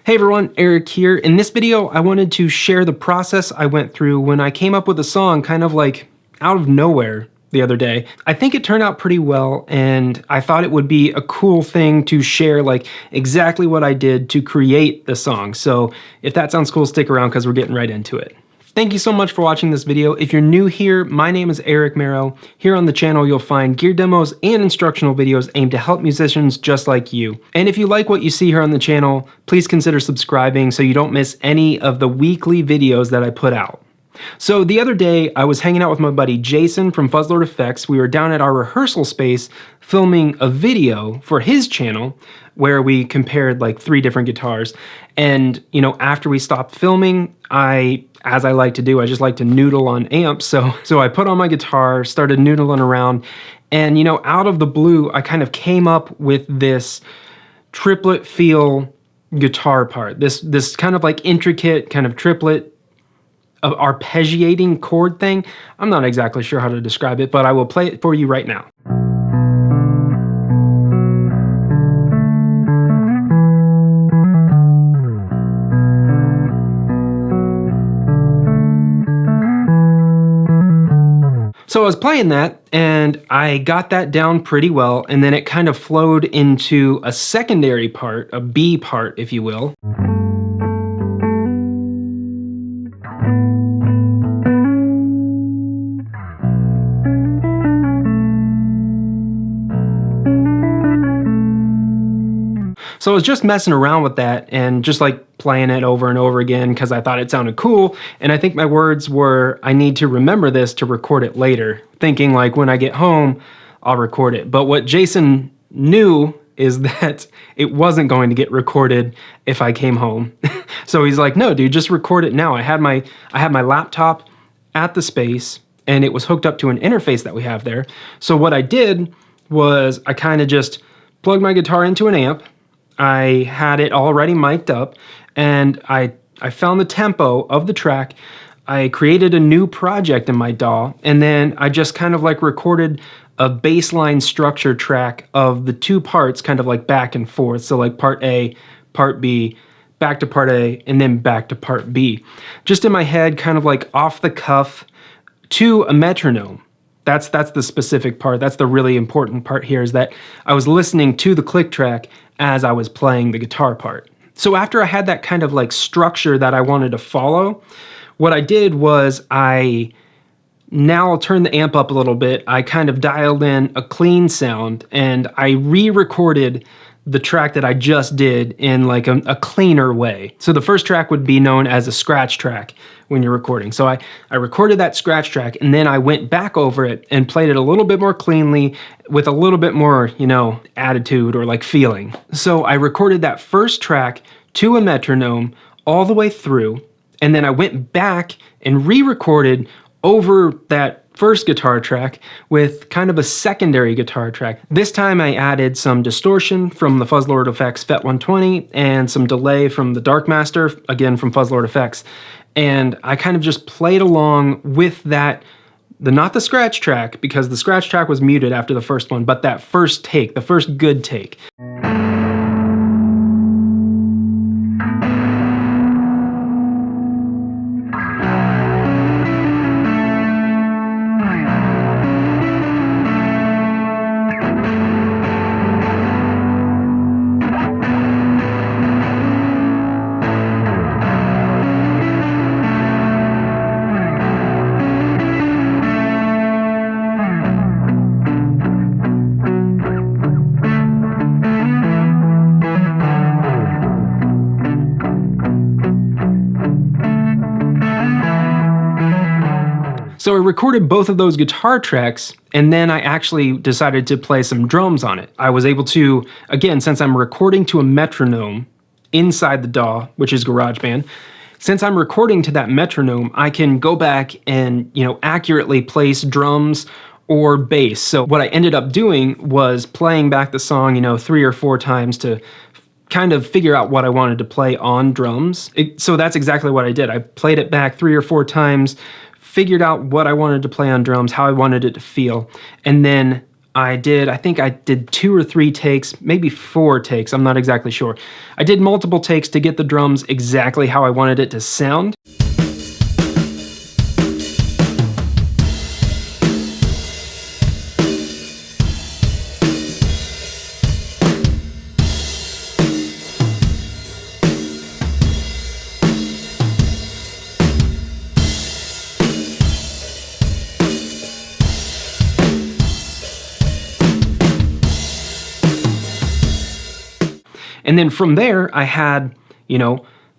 Hey everyone, Eric here. In this video, I wanted to share the process I went through when I came up with a song kind of like out of nowhere the other day. I think it turned out pretty well, and I thought it would be a cool thing to share like exactly what I did to create the song. So if that sounds cool, stick around because we're getting right into it. Thank you so much for watching this video. If you're new here, my name is Eric Merrow. Here on the channel, you'll find gear demos and instructional videos aimed to help musicians just like you. And if you like what you see here on the channel, please consider subscribing so you don't miss any of the weekly videos that I put out. So the other day, I was hanging out with my buddy Jason from Fuzzlord Effects. We were down at our rehearsal space filming a video for his channel where we compared like 3 different guitars. And, you know, after we stopped filming, as I like to do, I just like to noodle on amps. So I put on my guitar, started noodling around, and, you know, out of the blue, I kind of came up with this triplet feel guitar part. This kind of like intricate kind of triplet arpeggiating chord thing. I'm not exactly sure how to describe it, but I will play it for you right now. So I was playing that and I got that down pretty well, and then it kind of flowed into a secondary part, a B part, if you will. So I was just messing around with that and just like playing it over and over again because I thought it sounded cool. And I think my words were, I need to remember this to record it later, thinking like when I get home, I'll record it. But what Jason knew is that it wasn't going to get recorded if I came home. So he's like, no, dude, just record it now. I had my laptop at the space and it was hooked up to an interface that we have there. So what I did was I kind of just plugged my guitar into an amp. I had it already mic'd up, and I found the tempo of the track. I created a new project in my DAW, and then I just kind of like recorded a baseline structure track of the 2 parts kind of like back and forth. So like part A, part B, back to part A, and then back to part B. Just in my head, kind of like off the cuff to a metronome. That's the specific part. That's the really important part here, is that I was listening to the click track as I was playing the guitar part. So after I had that kind of like structure that I wanted to follow, what I did was now I'll turn the amp up a little bit. I kind of dialed in a clean sound and I re-recorded the track that I just did in like a cleaner way. So the first track would be known as a scratch track when you're recording. So I recorded that scratch track and then I went back over it and played it a little bit more cleanly with a little bit more, you know, attitude or like feeling. So I recorded that first track to a metronome all the way through, and then I went back and re-recorded over that first guitar track with kind of a secondary guitar track. This time I added some distortion from the Fuzzlord Effects FET 120 and some delay from the Dark Master, again from Fuzzlord Effects. And I kind of just played along with that, not the scratch track, because the scratch track was muted after the first one, but that first take, the first good take. So I recorded both of those guitar tracks, and then I actually decided to play some drums on it. I was able to, again, since I'm recording to a metronome inside the DAW, which is GarageBand, since I'm recording to that metronome, I can go back and, you know, accurately place drums or bass. So what I ended up doing was playing back the song, you know, 3 or 4 times to kind of figure out what I wanted to play on drums. So that's exactly what I did. I played it back 3 or 4 times, figured out what I wanted to play on drums, how I wanted it to feel, and then I think I did 2 or 3 takes, maybe 4 takes, I'm not exactly sure. I did multiple takes to get the drums exactly how I wanted it to sound. And then from there, I had,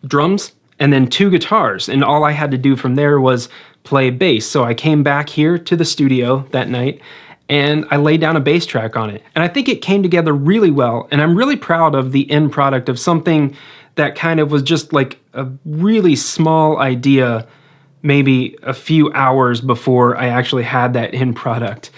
drums and then 2 guitars. And all I had to do from there was play bass. So I came back here to the studio that night and I laid down a bass track on it. And I think it came together really well. And I'm really proud of the end product of something that kind of was just like a really small idea, maybe a few hours before I actually had that end product.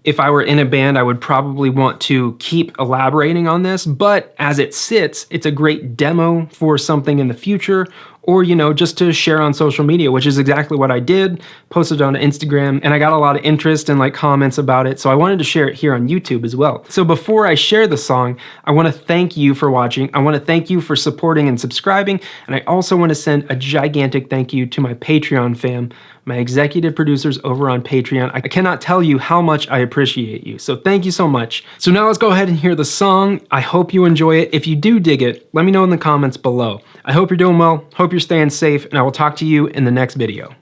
If I were in a band, I would probably want to keep elaborating on this, but as it sits, it's a great demo for something in the future, or, just to share on social media, which is exactly what I did, posted on Instagram, and I got a lot of interest and comments about it, so I wanted to share it here on YouTube as well. So before I share the song, I want to thank you for watching, I want to thank you for supporting and subscribing, and I also want to send a gigantic thank you to my Patreon fam, my executive producers over on Patreon. I cannot tell you how much I appreciate you, so thank you so much. So now let's go ahead and hear the song. I hope you enjoy it. If you do dig it, let me know in the comments below. I hope you're doing well, hope you're staying safe, and I will talk to you in the next video.